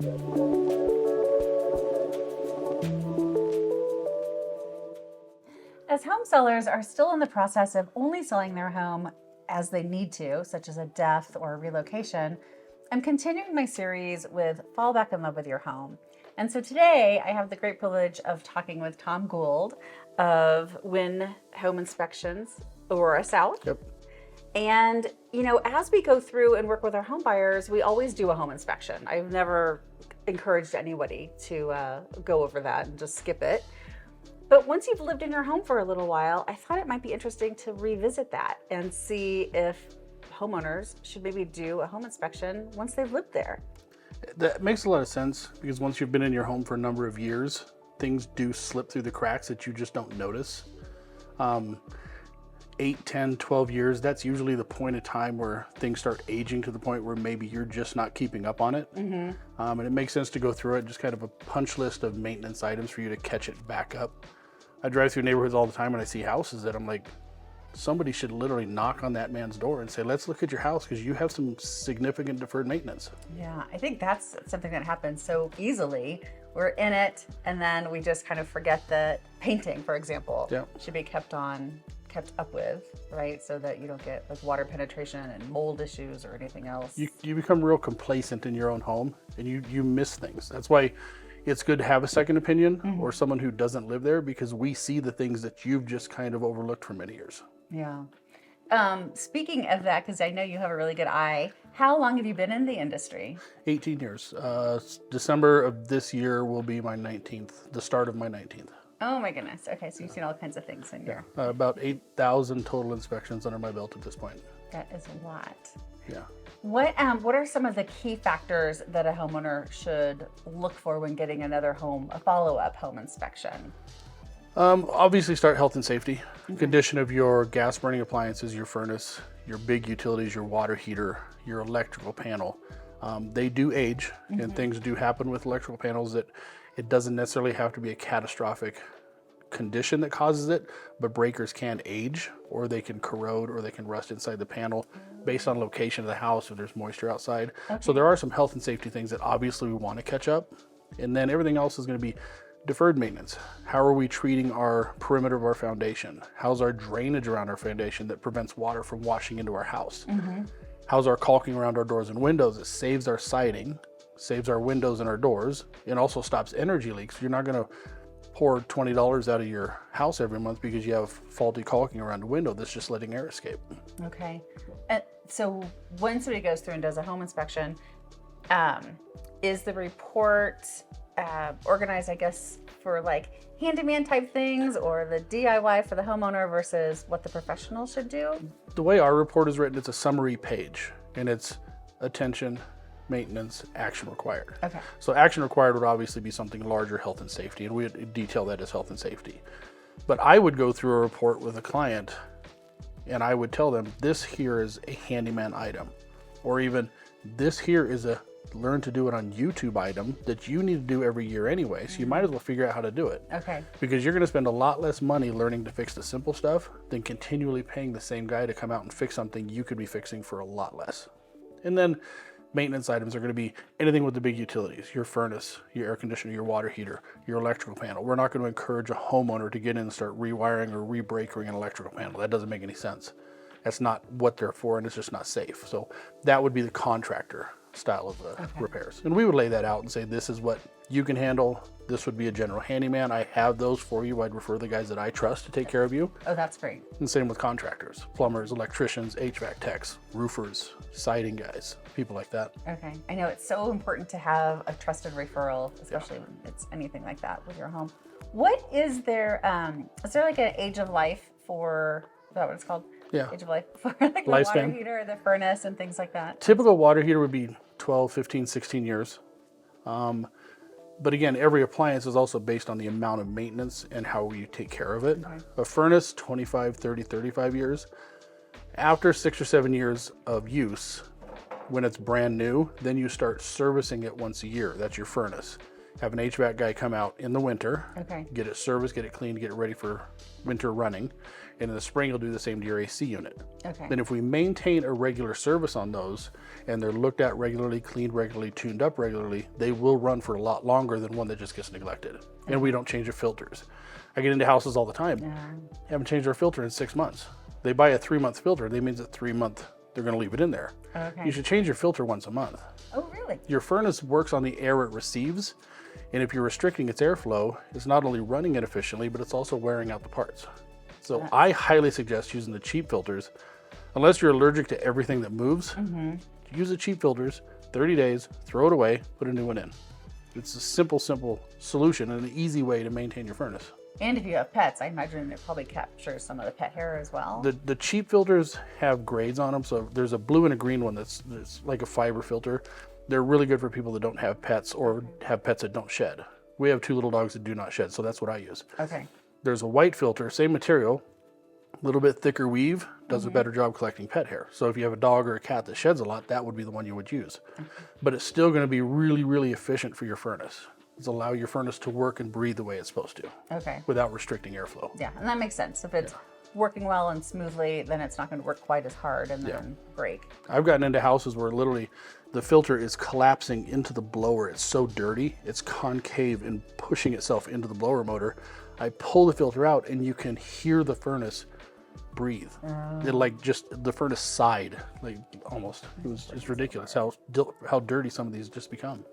As home sellers are still in the process of only selling their home as they need to, such as a death or a relocation, I'm continuing my series with Fall Back in Love with Your Home. And so today I have the great privilege of talking with Tom Gould of Win Home Inspections, Aurora South. Yep. And, as we go through and work with our home buyers, we always do a home inspection. I've never encouraged anybody to go over that and just skip it. But once you've lived in your home for a little while, I thought it might be interesting to revisit that and see if homeowners should maybe do a home inspection once they've lived there. That makes a lot of sense because once you've been in your home for a number of years, things do slip through the cracks that you just don't notice. 8, 10, 12 years, that's usually the point of time where things start aging to the point where maybe you're just not keeping up on it. Mm-hmm. And it makes sense to go through it, just kind of a punch list of maintenance items for you to catch it back up. I drive through neighborhoods all the time and I see houses that I'm like, somebody should literally knock on that man's door and say, let's look at your house because you have some significant deferred maintenance. Yeah, I think that's something that happens so easily. We're in it and then we just kind of forget that painting, for example, should be kept up with, right? So that you don't get like water penetration and mold issues or anything else. You become real complacent in your own home and you miss things. That's why it's good to have a second opinion or someone who doesn't live there because we see the things that you've just kind of overlooked for many years. Yeah. Speaking of that, because I know you have a really good eye, how long have you been in the industry? 18 years. December of this year will be my 19th, the start of my 19th. Oh my goodness. Okay, so you've seen all kinds of things in here. About 8,000 total inspections under my belt at this point. That is a lot. Yeah. What are some of the key factors that a homeowner should look for when getting a follow-up home inspection? Obviously start health and safety. Condition of your gas burning appliances, your furnace, your big utilities, your water heater, your electrical panel. They do age and things do happen with electrical panels that it doesn't necessarily have to be a catastrophic condition that causes it, but breakers can age or they can corrode or they can rust inside the panel based on location of the house if there's moisture outside. Okay. So there are some health and safety things that obviously we want to catch up. And then everything else is going to be deferred maintenance. How are we treating our perimeter of our foundation? How's our drainage around our foundation that prevents water from washing into our house? How's our caulking around our doors and windows? It saves our siding, saves our windows and our doors, and also stops energy leaks. You're not going to pour $20 out of your house every month because you have faulty caulking around the window that's just letting air escape. Okay. So when somebody goes through and does a home inspection, is the report organized, I guess, for like handyman type things or the DIY for the homeowner versus what the professional should do? The way our report is written, it's a summary page and it's attention, maintenance, action required. Okay. So action required would obviously be something larger, health and safety, and we would detail that as health and safety. But I would go through a report with a client and I would tell them this here is a handyman item, or even this here is a learn to do it on YouTube item that you need to do every year anyway. So you might as well figure out how to do it. Okay. Because you're going to spend a lot less money learning to fix the simple stuff than continually paying the same guy to come out and fix something you could be fixing for a lot less. And then maintenance items are going to be anything with the big utilities, your furnace, your air conditioner, your water heater, your electrical panel. We're not going to encourage a homeowner to get in and start rewiring or re-breakering an electrical panel. That doesn't make any sense. That's not what they're for, and it's just not safe. So that would be the contractor style of repairs. And we would lay that out and say, this is what you can handle. This would be a general handyman. I have those for you. I'd refer the guys that I trust to take care of you. Oh, that's great. And same with contractors, plumbers, electricians, HVAC techs, roofers, siding guys, people like that. Okay. I know it's so important to have a trusted referral, especially when it's anything like that with your home. What is there like an age of life for, is that what it's called? Yeah. Age of life for like the water heater, the furnace and things like that? Typical water heater would be 12, 15, 16 years. But again, every appliance is also based on the amount of maintenance and how you take care of it. Okay. A furnace, 25, 30, 35 years. After 6 or 7 years of use, when it's brand new, then you start servicing it once a year. That's your furnace. have an HVAC guy come out in the winter, Okay. get it serviced, get it cleaned, get it ready for winter running. And in the spring, he'll do the same to your AC unit. Okay. Then if we maintain a regular service on those and they're looked at regularly, cleaned regularly, tuned up regularly, they will run for a lot longer than one that just gets neglected. Okay. And we don't change the filters. I get into houses all the time. Yeah. Haven't changed their filter in 6 months. They buy a 3-month filter. That means that 3 month they're going to leave it in there. Okay. You should change your filter once a month. Oh, really? Your furnace works on the air it receives. And if you're restricting its airflow, it's not only running it efficiently, but it's also wearing out the parts. So I highly suggest using the cheap filters. Unless you're allergic to everything that moves, use the cheap filters, 30 days, throw it away, put a new one in. It's a simple solution and an easy way to maintain your furnace. And if you have pets, I imagine it probably captures some of the pet hair as well. The cheap filters have grades on them. So there's a blue and a green one that's like a fiber filter. They're really good for people that don't have pets or have pets that don't shed. We have 2 little dogs that do not shed, so that's what I use. Okay. There's a white filter, same material, a little bit thicker weave, does a better job collecting pet hair. So if you have a dog or a cat that sheds a lot, that would be the one you would use. But it's still going to be really, really efficient for your furnace. It's allow your furnace to work and breathe the way it's supposed to. Okay. Without restricting airflow. Yeah, and that makes sense. If it's working well and smoothly, then it's not going to work quite as hard and then break. I've gotten into houses where literally the filter is collapsing into the blower. It's so dirty, it's concave and pushing itself into the blower motor. I pull the filter out and you can hear the furnace breathe. It like just the furnace sighed, like almost. It's ridiculous how dirty some of these just become.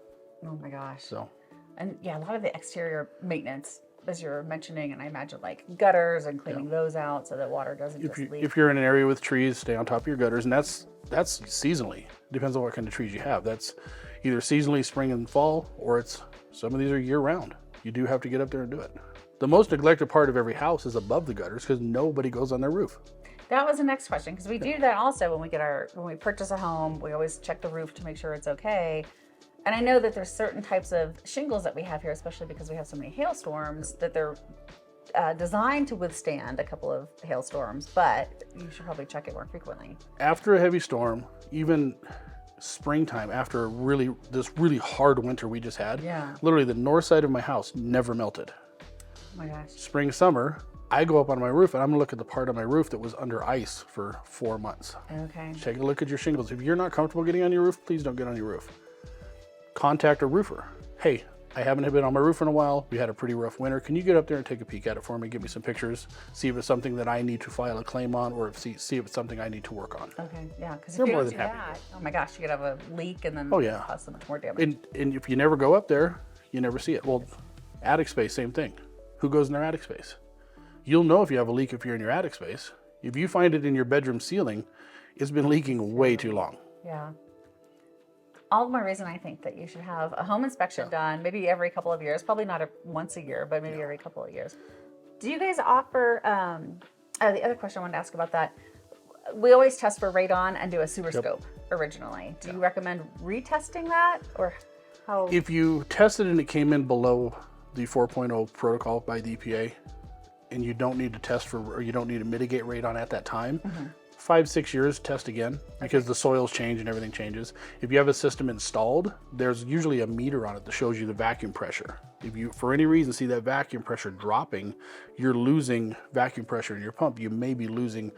Oh my gosh. So, and yeah, a lot of the exterior maintenance, as you're mentioning, and I imagine like gutters and cleaning those out so that water doesn't just leak. If you're in an area with trees, stay on top of your gutters, and that's seasonally. Depends on what kind of trees you have. That's either seasonally spring and fall, or it's some of these are year round. You do have to get up there and do it. The most neglected part of every house is above the gutters because nobody goes on their roof. That was the next question, because we do that also when we purchase a home. We always check the roof to make sure it's okay. And I know that there's certain types of shingles that we have here, especially because we have so many hailstorms, that they're designed to withstand a couple of hailstorms, but you should probably check it more frequently. After a heavy storm, even springtime, after this really hard winter we just had, literally the north side of my house never melted. Oh my gosh. Spring, summer, I go up on my roof and I'm gonna look at the part of my roof that was under ice for 4 months. Okay. Take a look at your shingles. If you're not comfortable getting on your roof, please don't get on your roof. Contact a roofer. Hey, I haven't been on my roof in a while. We had a pretty rough winter. Can you get up there and take a peek at it for me? Give me some pictures. See if it's something that I need to file a claim on, or see if it's something I need to work on. Okay, yeah, because if you don't do that, oh my gosh, you could have a leak and then cause so much more damage. And if you never go up there, you never see it. Well, attic space, same thing. Who goes in their attic space? You'll know if you have a leak if you're in your attic space. If you find it in your bedroom ceiling, it's been leaking way too long. Yeah. All the more reason I think that you should have a home inspection done, maybe every couple of years, probably not once a year, but maybe every couple of years. Do you guys offer, the other question I wanted to ask about that, we always test for radon and do a sewer scope originally. Do you recommend retesting that, or how? If you tested and it came in below the 4.0 protocol by the EPA, and you don't need to test for, or you don't need to mitigate radon at that time, 5-6 years, test again, because the soils change and everything changes. If you have a system installed, there's usually a meter on it that shows you the vacuum pressure. If you, for any reason, see that vacuum pressure dropping, you're losing vacuum pressure in your pump. You may be losing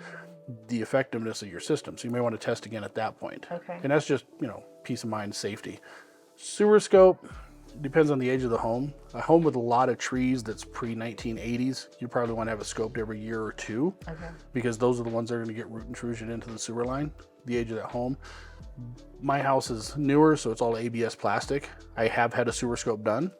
the effectiveness of your system. So you may want to test again at that point. Okay. And that's just, peace of mind, safety. Sewer scope, depends on the age of the home. A home with a lot of trees that's pre-1980s, you probably want to have it scoped every year or two, because those are the ones that are going to get root intrusion into the sewer line, the age of that home. My house is newer, so it's all ABS plastic. I have had a sewer scope done.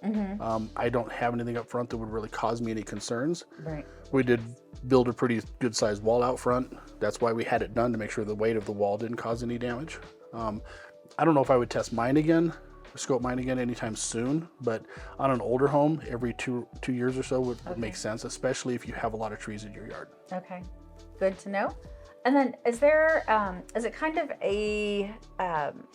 I don't have anything up front that would really cause me any concerns. Right. We did build a pretty good sized wall out front. That's why we had it done, to make sure the weight of the wall didn't cause any damage. I don't know if I would test mine again, scope mine again anytime soon, but on an older home, every two years or so would make sense, especially if you have a lot of trees in your yard. Okay, good to know. And then is there, is it kind of a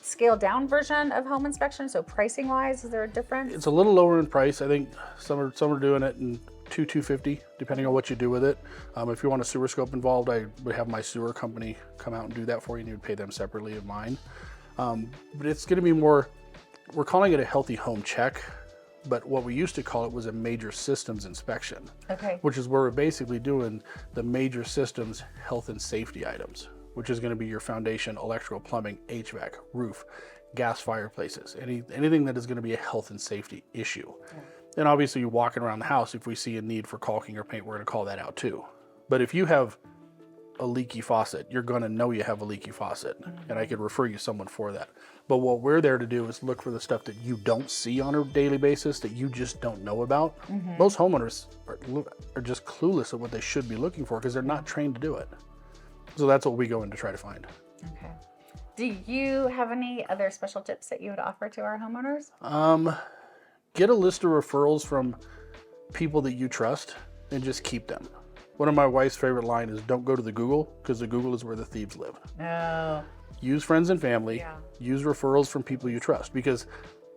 scaled down version of home inspection? So pricing wise, is there a difference? It's a little lower in price. I think some are doing it in $250, depending on what you do with it. If you want a sewer scope involved, I would have my sewer company come out and do that for you, and you would pay them separately of mine. But it's going to be more, we're calling it a healthy home check, but what we used to call it was a major systems inspection. Okay. Which is where we're basically doing the major systems health and safety items, which is going to be your foundation, electrical, plumbing, HVAC, roof, gas fireplaces, anything that is going to be a health and safety issue. Yeah. And obviously, you walking around the house, if we see a need for caulking or paint, we're going to call that out too. But if you have a leaky faucet, you're going to know you have a leaky faucet, and I could refer you someone for that. But what we're there to do is look for the stuff that you don't see on a daily basis, that you just don't know about. Most homeowners are just clueless at what they should be looking for because they're not trained to do it. So that's what we go in to try to find. Okay. Do you have any other special tips that you would offer to our homeowners? Get a list of referrals from people that you trust and just keep them. One of my wife's favorite line is, don't go to the Google, because the Google is where the thieves live. Oh. Use friends and family. Use referrals from people you trust, because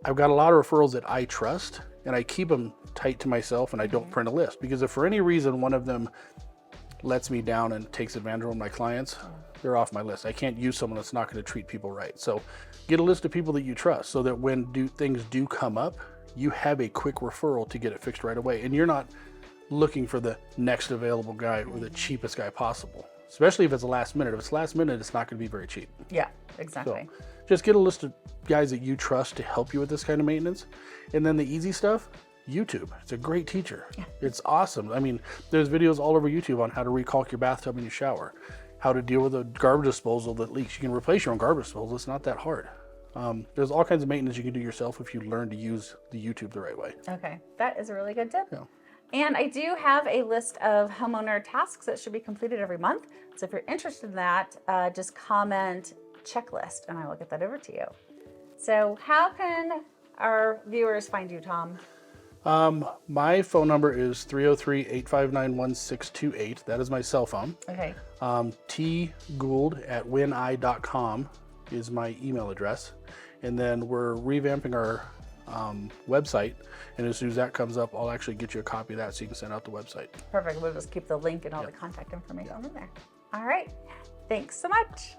I've got a lot of referrals that I trust, and I keep them tight to myself, and I don't print a list, because if for any reason one of them lets me down and takes advantage of my clients, they're off my list. I can't use someone that's not going to treat people right. So get a list of people that you trust, so that when things do come up, you have a quick referral to get it fixed right away, and you're not looking for the next available guy or the cheapest guy possible, especially if it's last minute. If it's last minute, it's not going to be very cheap. Yeah, exactly. So just get a list of guys that you trust to help you with this kind of maintenance. And then the easy stuff, YouTube. It's a great teacher. Yeah. It's awesome. I mean, there's videos all over YouTube on how to recaulk your bathtub and your shower, how to deal with a garbage disposal that leaks. You can replace your own garbage disposal. It's not that hard. There's all kinds of maintenance you can do yourself if you learn to use the YouTube the right way. Okay, that is a really good tip. Yeah. And I do have a list of homeowner tasks that should be completed every month. So if you're interested in that, just comment checklist and I will get that over to you. So how can our viewers find you, Tom? My phone number is 303-859-1628. That is my cell phone. Okay. tgould@wini.com is my email address. And then we're revamping our website, and as soon as that comes up, I'll actually get you a copy of that so you can send out the website. Perfect. We'll just keep the link and all the contact information in there. All right. Thanks so much.